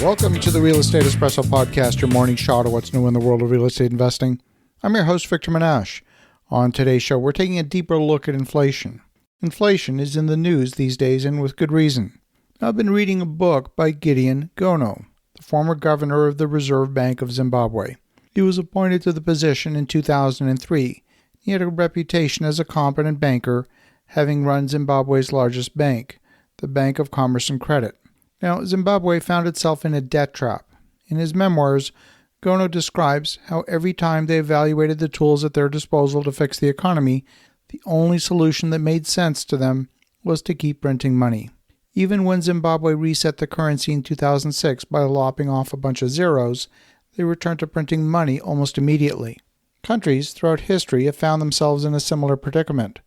Welcome to the Real Estate Espresso Podcast, your morning shot of what's new in the world of real estate investing. I'm your host, Victor Menashe. On today's show, we're taking a deeper look at inflation. Inflation is in the news these days, and with good reason. I've been reading a book by Gideon Gono, the former governor of the Reserve Bank of Zimbabwe. He was appointed to the position in 2003. He had a reputation as a competent banker, having run Zimbabwe's largest bank, the Bank of Commerce and Credit. Now, Zimbabwe found itself in a debt trap. In his memoirs, Gono describes how every time they evaluated the tools at their disposal to fix the economy, the only solution that made sense to them was to keep printing money. Even when Zimbabwe reset the currency in 2006 by lopping off a bunch of zeros, they returned to printing money almost immediately. Countries throughout history have found themselves in a similar predicament.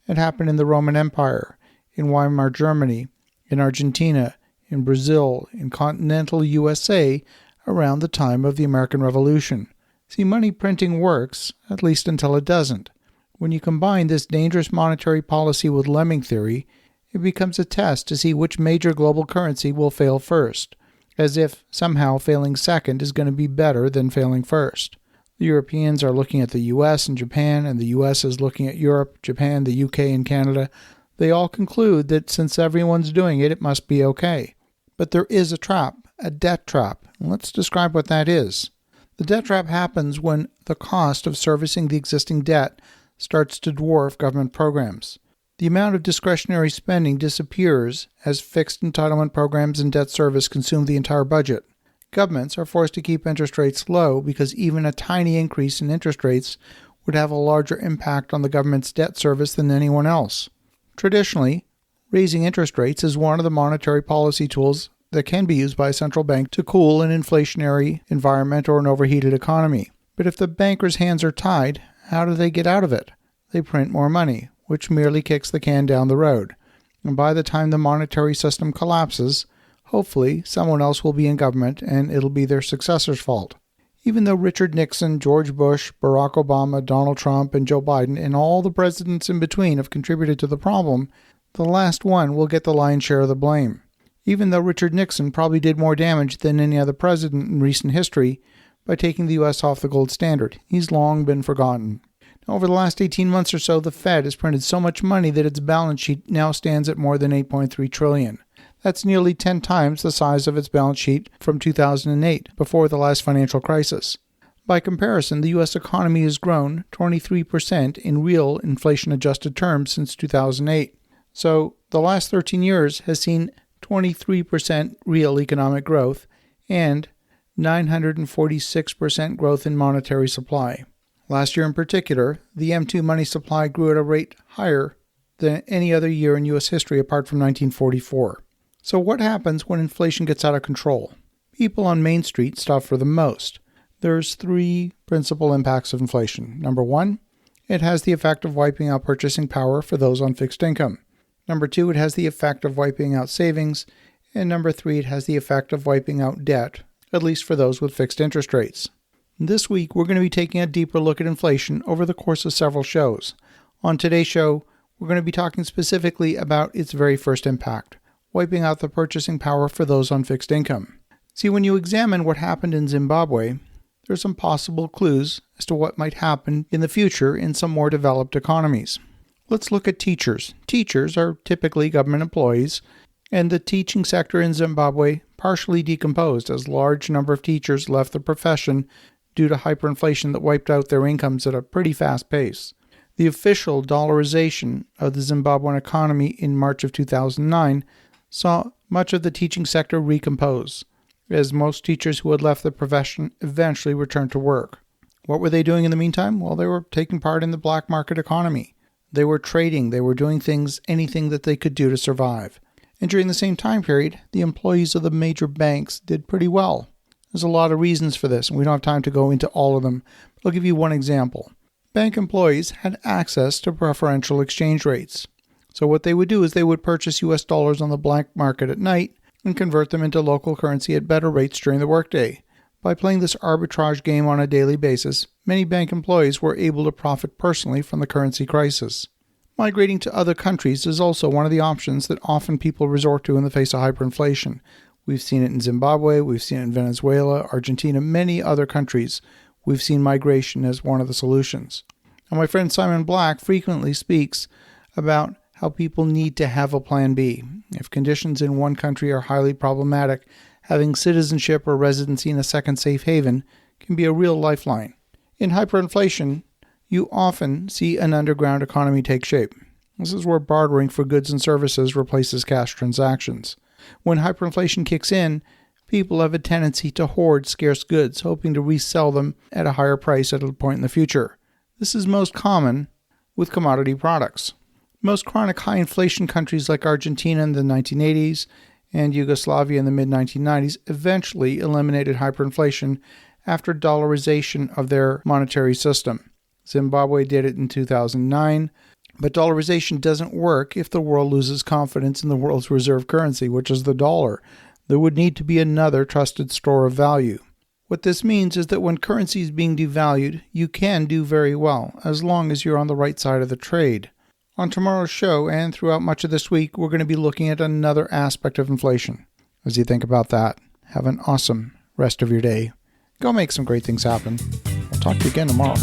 It happened in the Roman Empire, in Weimar Germany, in Argentina, in Brazil, in continental USA, around the time of the American Revolution. See, money printing works, at least until it doesn't. When you combine this dangerous monetary policy with lemming theory, it becomes a test to see which major global currency will fail first, as if somehow failing second is going to be better than failing first. The Europeans are looking at the US and Japan, and the US is looking at Europe, Japan, the UK, and Canada. They all conclude that since everyone's doing it, it must be okay. But there is a trap, a debt trap. Let's describe what that is. The debt trap happens when the cost of servicing the existing debt starts to dwarf government programs. The amount of discretionary spending disappears as fixed entitlement programs and debt service consume the entire budget. Governments are forced to keep interest rates low because even a tiny increase in interest rates would have a larger impact on the government's debt service than anyone else. Traditionally, raising interest rates is one of the monetary policy tools that can be used by a central bank to cool an inflationary environment or an overheated economy. But if the bankers' hands are tied, how do they get out of it? They print more money, which merely kicks the can down the road. And by the time the monetary system collapses, hopefully someone else will be in government and it'll be their successor's fault. Even though Richard Nixon, George Bush, Barack Obama, Donald Trump, and Joe Biden, and all the presidents in between have contributed to the problem, the last one will get the lion's share of the blame. Even though Richard Nixon probably did more damage than any other president in recent history by taking the U.S. off the gold standard, he's long been forgotten. Now, over the last 18 months or so, the Fed has printed so much money that its balance sheet now stands at more than $8.3 trillion. That's nearly 10 times the size of its balance sheet from 2008, before the last financial crisis. By comparison, the U.S. economy has grown 23% in real inflation-adjusted terms since 2008. So the last 13 years has seen 23% real economic growth and 946% growth in monetary supply. Last year in particular, the M2 money supply grew at a rate higher than any other year in U.S. history apart from 1944. So what happens when inflation gets out of control? People on Main Street suffer the most. There's three principal impacts of inflation. Number one, it has the effect of wiping out purchasing power for those on fixed income. Number two, it has the effect of wiping out savings. And number three, it has the effect of wiping out debt, at least for those with fixed interest rates. This week, we're going to be taking a deeper look at inflation over the course of several shows. On today's show, we're going to be talking specifically about its very first impact, wiping out the purchasing power for those on fixed income. See, when you examine what happened in Zimbabwe, there are some possible clues as to what might happen in the future in some more developed economies. Let's look at teachers. Teachers are typically government employees, and the teaching sector in Zimbabwe partially decomposed as a large number of teachers left the profession due to hyperinflation that wiped out their incomes at a pretty fast pace. The official dollarization of the Zimbabwean economy in March of 2009 saw much of the teaching sector recompose, as most teachers who had left the profession eventually returned to work. What were they doing in the meantime? Well, they were taking part in the black market economy. They were trading, they were doing anything that they could do to survive. And during the same time period, the employees of the major banks did pretty well. There's a lot of reasons for this, and we don't have time to go into all of them. I'll give you one example. Bank employees had access to preferential exchange rates. So what they would do is they would purchase US dollars on the black market at night and convert them into local currency at better rates during the workday. By playing this arbitrage game on a daily basis, many bank employees were able to profit personally from the currency crisis. Migrating to other countries is also one of the options that often people resort to in the face of hyperinflation. We've seen it in Zimbabwe, we've seen it in Venezuela, Argentina, many other countries. We've seen migration as one of the solutions. And my friend Simon Black frequently speaks about how people need to have a plan B. If conditions in one country are highly problematic, having citizenship or residency in a second safe haven can be a real lifeline. In hyperinflation, you often see an underground economy take shape. This is where bartering for goods and services replaces cash transactions. When hyperinflation kicks in, people have a tendency to hoard scarce goods, hoping to resell them at a higher price at a point in the future. This is most common with commodity products. Most chronic high inflation countries like Argentina in the 1980s and Yugoslavia in the mid-1990s eventually eliminated hyperinflation after dollarization of their monetary system. Zimbabwe did it in 2009, but dollarization doesn't work if the world loses confidence in the world's reserve currency, which is the dollar. There would need to be another trusted store of value. What this means is that when currency is being devalued, you can do very well, as long as you're on the right side of the trade. On tomorrow's show and throughout much of this week, we're going to be looking at another aspect of inflation. As you think about that, have an awesome rest of your day. Go make some great things happen. I'll talk to you again tomorrow.